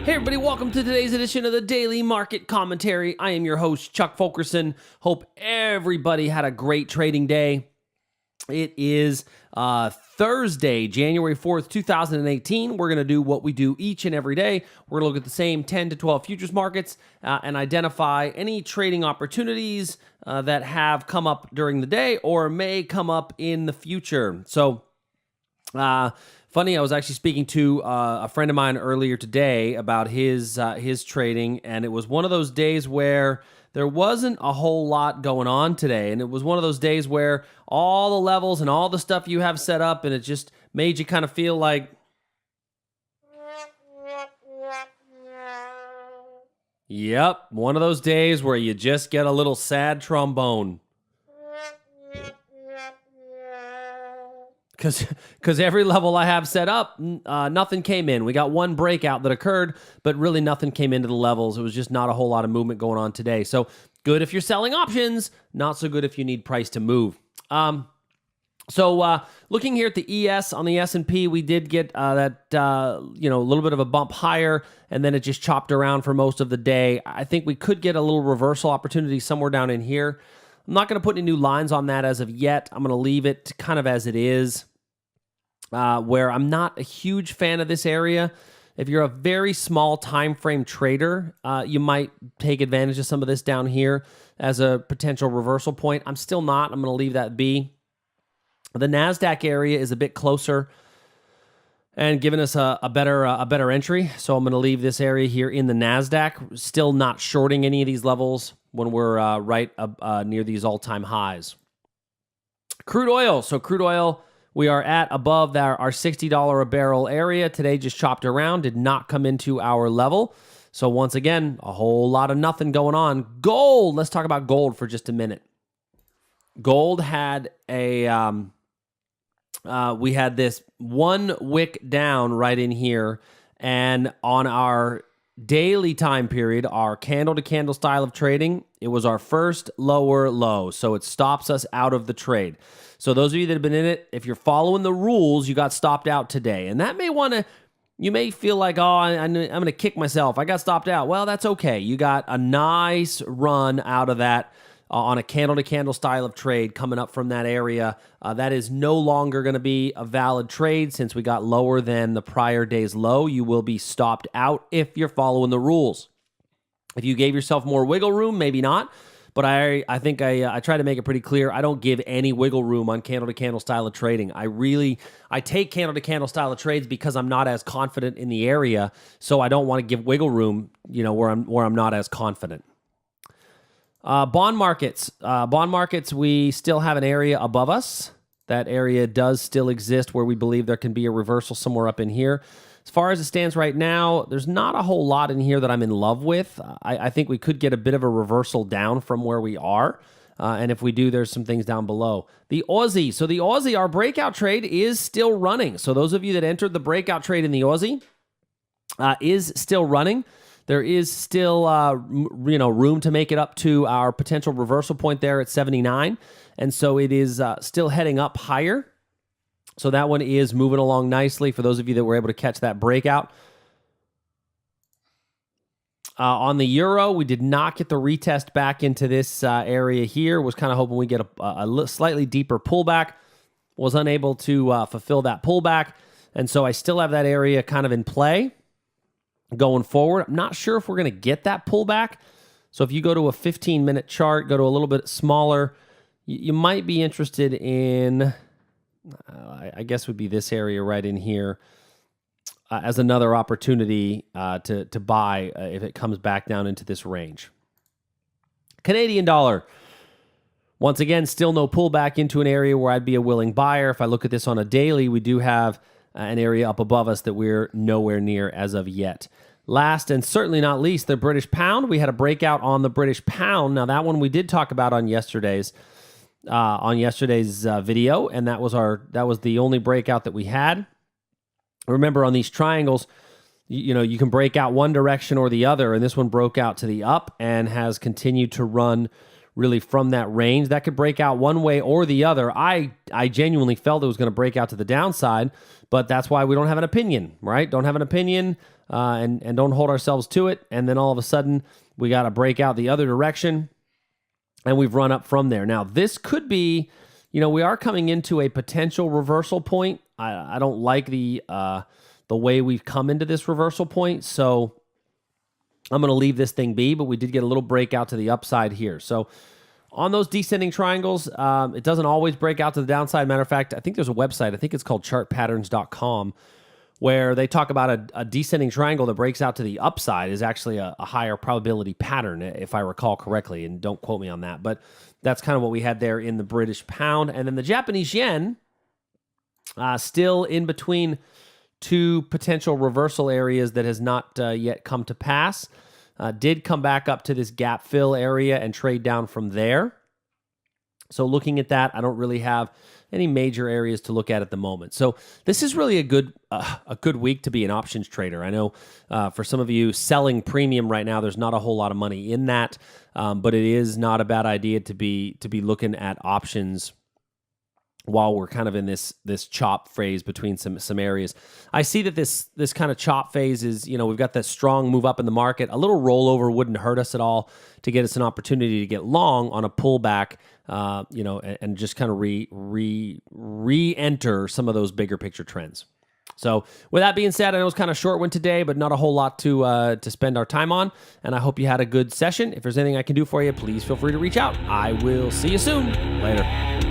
Hey everybody, welcome to today's edition of the Daily Market Commentary. I am your host, Chuck Fulkerson. Hope everybody had a great trading day. It is Thursday, January 4th, 2018. We're going to do what we do each and every day. We're going to look at the same 10 to 12 futures markets and identify any trading opportunities that have come up during the day or may come up in the future. So, funny, I was actually speaking to a friend of mine earlier today about his trading, and it was one of those days where there wasn't a whole lot going on today, and it was one of those days where all the levels and all the stuff you have set up, and it just made you kind of feel like, yep, one of those days where you just get a little sad trombone. Because every level I have set up, nothing came in. We got one breakout that occurred, but really nothing came into the levels. It was just not a whole lot of movement going on today. So good if you're selling options, not so good if you need price to move. So looking here at the ES on the S&P, we did get a little bit of a bump higher, and then it just chopped around for most of the day. I think we could get a little reversal opportunity somewhere down in here. I'm not going to put any new lines on that as of yet. I'm going to leave it kind of as it is. Where I'm not a huge fan of this area. If you're a very small time frame trader, you might take advantage of some of this down here as a potential reversal point. I'm still not. I'm going to leave that be. The Nasdaq area is a bit closer and giving us a better entry. So I'm going to leave this area here in the Nasdaq. Still not shorting any of these levels when we're right up near these all-time highs. Crude oil. So crude oil, we are at above our $60 a barrel area. Today just chopped around, did not come into our level. So once again, a whole lot of nothing going on. Gold, let's talk about gold for just a minute. Gold had we had this one wick down right in here. And on our daily time period, our candle-to-candle style of trading, it was our first lower low. So it stops us out of the trade. So those of you that have been in it, if you're following the rules, you got stopped out today. And that you may feel like, oh, I'm going to kick myself. I got stopped out. Well, that's okay. You got a nice run out of that on a candle-to-candle style of trade coming up from that area. That is no longer going to be a valid trade since we got lower than the prior day's low. You will be stopped out if you're following the rules. If you gave yourself more wiggle room, maybe not. But I think I try to make it pretty clear. I don't give any wiggle room on candle-to-candle style of trading. I take candle-to-candle style of trades because I'm not as confident in the area, so I don't want to give wiggle room, where I'm not as confident. Bond markets. We still have an area above us. That area does still exist where we believe there can be a reversal somewhere up in here. As far as it stands right now, there's not a whole lot in here that I'm in love with. I think we could get a bit of a reversal down from where we are. And if we do, there's some things down below. The Aussie. So the Aussie, our breakout trade is still running. So those of you that entered the breakout trade in the Aussie is still running. There is still room to make it up to our potential reversal point there at 79. And so it is still heading up higher. So that one is moving along nicely for those of you that were able to catch that breakout. On the euro, we did not get the retest back into this area here. Was kind of hoping we get a slightly deeper pullback. Was unable to fulfill that pullback. And so I still have that area kind of in play going forward. I'm not sure if we're going to get that pullback. So if you go to a 15-minute chart, go to a little bit smaller, you might be interested in... I guess would be this area right in here as another opportunity to buy if it comes back down into this range. Canadian dollar. Once again, still no pullback into an area where I'd be a willing buyer. If I look at this on a daily, we do have an area up above us that we're nowhere near as of yet. Last and certainly not least, the British pound. We had a breakout on the British pound. Now that one we did talk about on yesterday's video, and that was the only breakout that we had. Remember, on these triangles, you can break out one direction or the other, and this one broke out to the up and has continued to run really from that range. That could break out one way or the other. I genuinely felt it was going to break out to the downside, but that's why we don't have an opinion, right? Don't have an opinion and don't hold ourselves to it. And then all of a sudden, we got to break out the other direction, and we've run up from there. Now, this could be, we are coming into a potential reversal point. I don't like the way we've come into this reversal point, so I'm going to leave this thing be, but we did get a little breakout to the upside here. So on those descending triangles, it doesn't always break out to the downside. Matter of fact, I think there's a website, I think it's called chartpatterns.com, where they talk about a descending triangle that breaks out to the upside is actually a higher probability pattern, if I recall correctly, and don't quote me on that. But that's kind of what we had there in the British pound. And then the Japanese yen, still in between two potential reversal areas that has not yet come to pass. Did come back up to this gap fill area and trade down from there. So looking at that, I don't really have any major areas to look at the moment. So this is really a good week to be an options trader. I know for some of you selling premium right now, there's not a whole lot of money in that, but it is not a bad idea to be looking at options while we're kind of in this chop phase between some areas. I see that this kind of chop phase is, we've got that strong move up in the market. A little rollover wouldn't hurt us at all to get us an opportunity to get long on a pullback, and just kind of re-enter some of those bigger picture trends. So with that being said, I know it's kind of short one today, but not a whole lot to spend our time on. And I hope you had a good session. If there's anything I can do for you, please feel free to reach out. I will see you soon. Later.